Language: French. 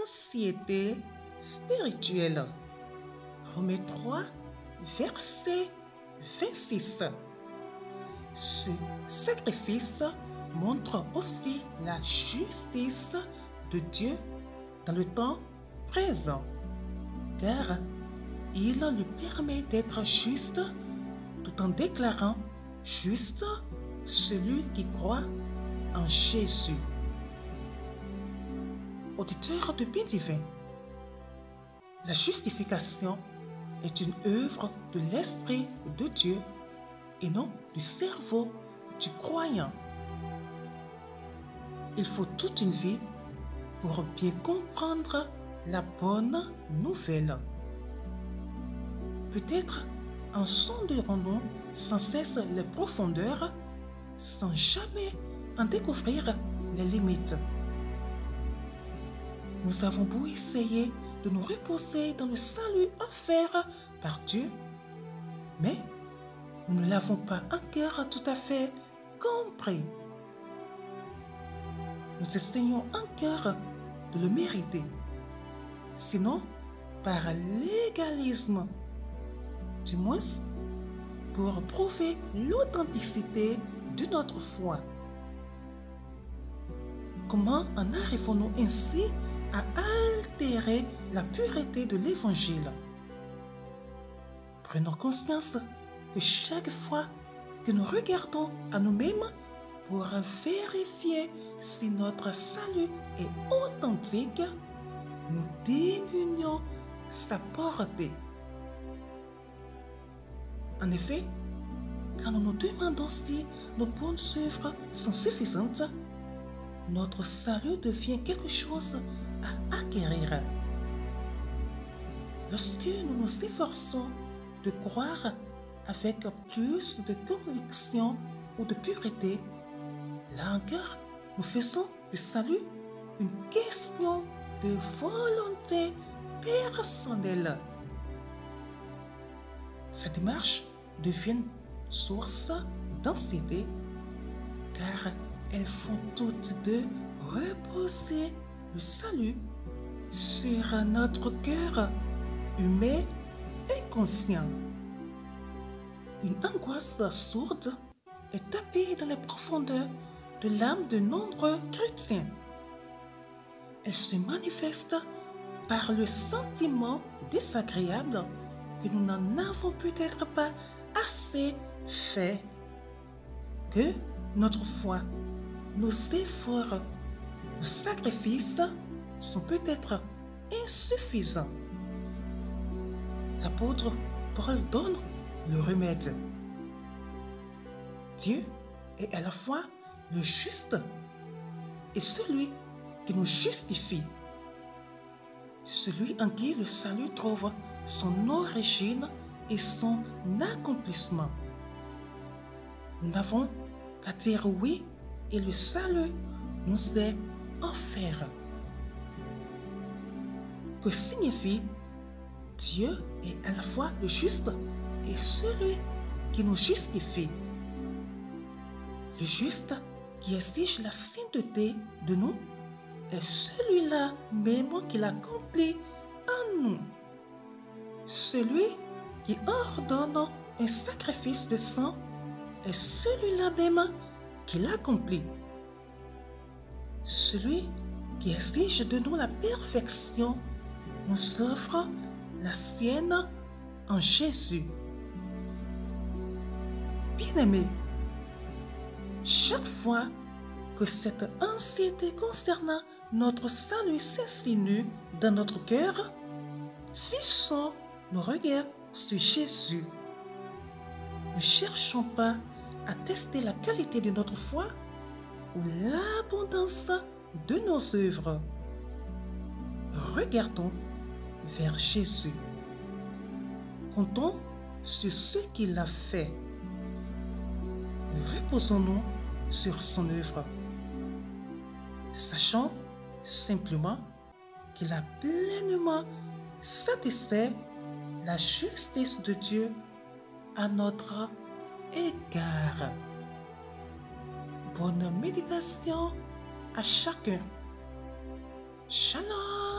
Anxiété spirituelle. Romains 3, verset 26. Ce sacrifice montre aussi la justice de Dieu dans le temps présent, car il lui permet d'être juste tout en déclarant juste celui qui croit en Jésus. Auditeur de bien divin, la justification est une œuvre de l'Esprit de Dieu et non du cerveau du croyant. Il faut toute une vie pour bien comprendre la bonne nouvelle. Peut-être en sonderons-nous sans cesse les profondeurs, sans jamais en découvrir les limites. Nous avons beau essayer de nous reposer dans le salut offert par Dieu, mais nous ne l'avons pas encore tout à fait compris. Nous essayons encore de le mériter, sinon par légalisme, du moins pour prouver l'authenticité de notre foi. Comment en arrivons-nous ainsi à altérer la pureté de l'Évangile? Prenons conscience que chaque fois que nous regardons à nous-mêmes pour vérifier si notre salut est authentique, nous diminuons sa portée. En effet, quand nous nous demandons si nos bonnes œuvres sont suffisantes, notre salut devient quelque chose à acquérir. Lorsque nous nous efforçons de croire avec plus de conviction ou de pureté, là encore, nous faisons du salut une question de volonté personnelle. Cette démarche devient source d'anxiété car elles font toutes deux reposer le salut sur notre cœur humain inconscient. Une angoisse sourde est tapie dans les profondeurs de l'âme de nombreux chrétiens. Elle se manifeste par le sentiment désagréable que nous n'en avons peut-être pas assez fait, que notre foi, nos efforts, nos sacrifices sont peut-être insuffisants. L'apôtre Paul donne le remède. Dieu est à la fois le juste et celui qui nous justifie, celui en qui le salut trouve son origine et son accomplissement. Nous n'avons qu'à dire oui et le salut nous est offert. Que signifie Dieu est à la fois le juste et celui qui nous justifie? Le juste qui exige la sainteté de nous est celui-là même qui l'accomplit en nous. Celui qui ordonne un sacrifice de sang est celui-là même qui l'accomplit. Celui qui exige de nous la perfection nous offre la sienne en Jésus. Bien-aimés, chaque fois que cette anxiété concernant notre salut s'insinue dans notre cœur, fixons nos regards sur Jésus. Ne cherchons pas à tester la qualité de notre foi ou l'abondance de nos œuvres. Regardons vers Jésus. Comptons sur ce qu'il a fait. Reposons-nous sur son œuvre. Sachons simplement qu'il a pleinement satisfait la justice de Dieu à notre égard. Bonne méditation à chacun. Shalom.